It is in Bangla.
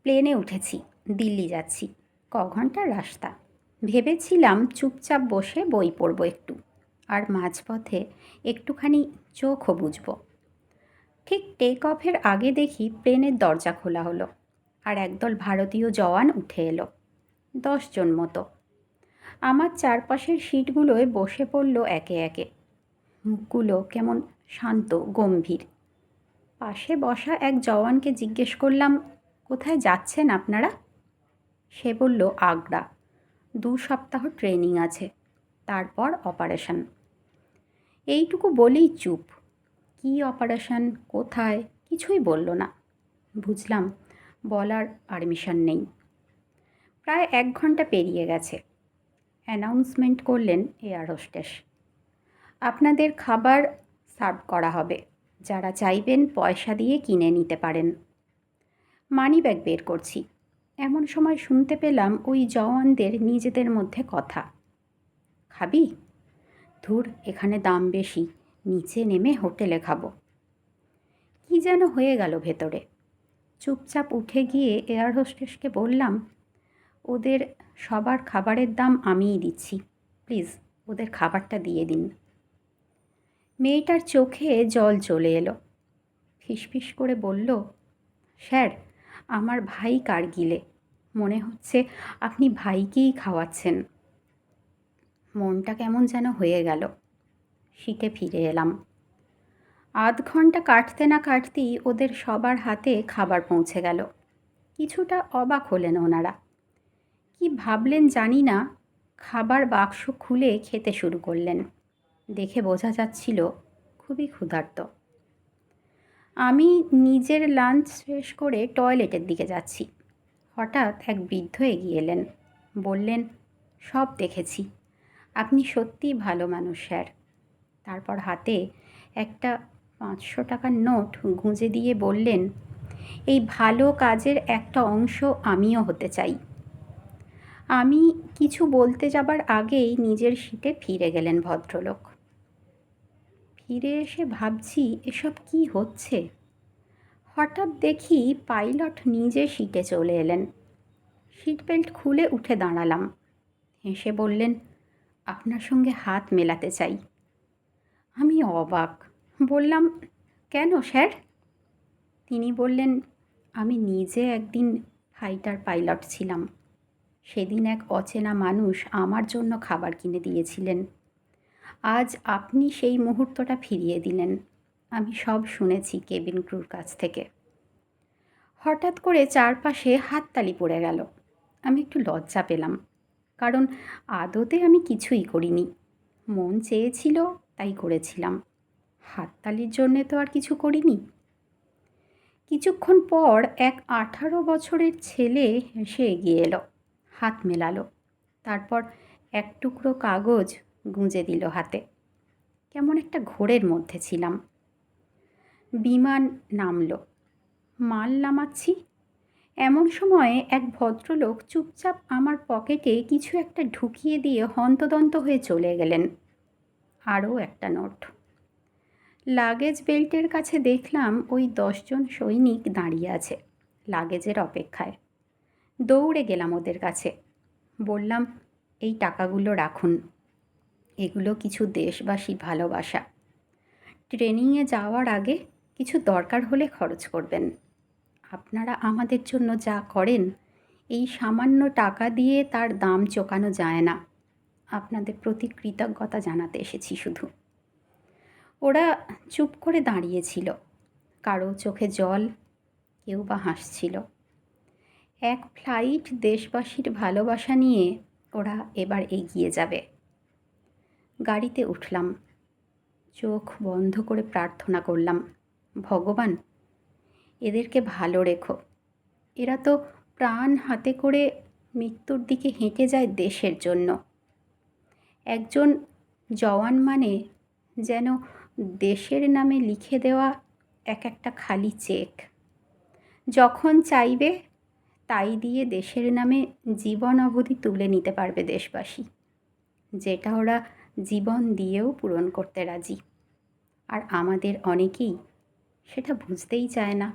প্লেনে উঠেছি, দিল্লি যাচ্ছি। ঘন্টার রাস্তা। ভেবেছিলাম চুপচাপ বসে বই পড়ব একটু, আর মাঝপথে একটুখানি চোখও বুঝব। ঠিক টেক অফের আগে দেখি প্লেনের দরজা খোলা হলো, আর একদল ভারতীয় জওয়ান উঠে এলো। 10 জন মতো। আমার চারপাশের সিটগুলোয় বসে পড়ল একে একে। মুখগুলো কেমন শান্ত, গম্ভীর। পাশে বসা এক জওয়ানকে জিজ্ঞেস করলাম, কোথায় যাচ্ছেন আপনারা? সে বলল, আগ্রা। 2 সপ্তাহ ট্রেনিং আছে, তারপর অপারেশন। এইটুকু বলেই চুপ। কী অপারেশন, কোথায়, কিছুই বলল না। বুঝলাম বলার পারমিশন নেই। প্রায় 1 ঘন্টা পেরিয়ে গেছে। অ্যানাউন্সমেন্ট করলেন এয়ার হোস্টেস, আপনাদের খাবার সার্ভ করা হবে, যারা চাইবেন পয়সা দিয়ে কিনে নিতে পারেন। মানিব্যাগ বের করছি, এমন সময় শুনতে পেলাম ওই জওয়ানদের নিজেদের মধ্যে কথা। খাবি? ধুর, এখানে দাম বেশি, নিচে নেমে হোটেলে খাবো। কী যেন হয়ে গেল ভেতরে। চুপচাপ উঠে গিয়ে এয়ার হোস্টেসকে বললাম, ওদের সবার খাবারের দাম আমিই দিচ্ছি, প্লিজ ওদের খাবারটা দিয়ে দিন। মেয়েটার চোখে জল চলে এলো। ফিসফিস করে বলল, স্যার, আমার ভাই কার্গিলে, মনে হচ্ছে আপনি ভাইকেই খাওয়াচ্ছেন। মনটা কেমন যেন হয়ে গেল। সিটে ফিরে এলাম। আধ ঘন্টা কাটতে না কাটতেই ওদের সবার হাতে খাবার পৌঁছে গেল। কিছুটা অবাক হলেন ওনারা। কি ভাবলেন জানি না, খাবার বাক্স খুলে খেতে শুরু করলেন। দেখে বোঝা যাচ্ছিল খুবই ক্ষুধার্ত। আমি নিজের লাঞ্চ শেষ করে টয়লেটের দিকে যাচ্ছি। হঠাৎ এক বৃদ্ধ এগিয়ে এলেন। বললেন, সব দেখেছি, আপনি সত্যিই ভালো মানুষ স্যার। তারপর হাতে একটা 500 টাকার নোট গুঁজে দিয়ে বললেন, এই ভালো কাজের একটা অংশ আমিও হতে চাই। আমি কিছু বলতে যাবার আগেই নিজের সিটে ফিরে গেলেন ভদ্রলোক। ফিরে এসে ভাবছি, এসব কি হচ্ছে। হঠাৎ দেখি পাইলট নিজে সিটে চলে এলেন। সিট বেল্ট খুলে উঠে দাঁড়ালাম। হেসে বললেন, আপনার সঙ্গে হাত মেলাতে চাই। আমি অবাক। বললাম, কেন স্যার? তিনি বললেন, আমি নিজে একদিন ফাইটার পাইলট ছিলাম। সেদিন এক অচেনা মানুষ আমার জন্য খাবার কিনে দিয়েছিলেন। আজ আপনি সেই মুহূর্তটা ফিরিয়ে দিলেন। আমি সব শুনেছি কেবিন ক্রুর কাছ থেকে। হঠাৎ করে চারপাশে হাততালি পড়ে গেল। আমি একটু লজ্জা পেলাম, কারণ আদতে আমি কিছুই করিনি। মন চেয়েছিল তাই করেছিলাম। হাততালির জন্যে তো আর কিছু করিনি। কিছুক্ষণ পর এক 18 বছরের ছেলে এসে এগিয়ে এলো, হাত মেলালো। তারপর এক টুকরো কাগজ গুঁজে দিল হাতে। কেমন একটা ঘোরের মধ্যে ছিলাম। বিমান নামলো। মাল নামাচ্ছি, এমন সময়ে এক ভদ্রলোক চুপচাপ আমার পকেটে কিছু একটা ঢুকিয়ে দিয়ে হন্তদন্ত হয়ে চলে গেলেন। আরও একটা নোট। লাগেজ বেল্টের কাছে দেখলাম ওই 10 জন সৈনিক দাঁড়িয়ে আছে লাগেজের অপেক্ষায়। দৌড়ে গেলাম ওদের কাছে। বললাম, এই টাকাগুলো রাখুন, এগুলো কিছু দেশবাসীর ভালোবাসা। ট্রেনিংয়ে যাওয়ার আগে কিছু দরকার হলে খরচ করবেন। আপনারা আমাদের জন্য যা করেন, এই সামান্য টাকা দিয়ে তার দাম চোকানো যায় না। আপনাদের প্রতি কৃতজ্ঞতা জানাতে এসেছি শুধু। ওরা চুপ করে দাঁড়িয়েছিল, কারো চোখে জল, কেউ বা হাসছিল। এক ফ্লাইট দেশবাসীর ভালোবাসা নিয়ে ওরা এবার এগিয়ে যাবে। গাড়িতে উঠলাম। চোখ বন্ধ করে প্রার্থনা করলাম, ভগবান, এদেরকে ভালো রেখো। এরা তো প্রাণ হাতে করে মৃত্যুর দিকে হেঁটে যায় দেশের জন্য। একজন জওয়ান মানে যেন দেশের নামে লিখে দেওয়া এক একটা খালি চেক। যখন চাইবে তাই দিয়ে দেশের নামে জীবন অবধি তুলে নিতে পারবে দেশবাসী, যেটা ওরা জীবন দিয়েও পূরণ করতে রাজি। আর আমাদের অনেকেই সেটা বুঝতেই চায় না।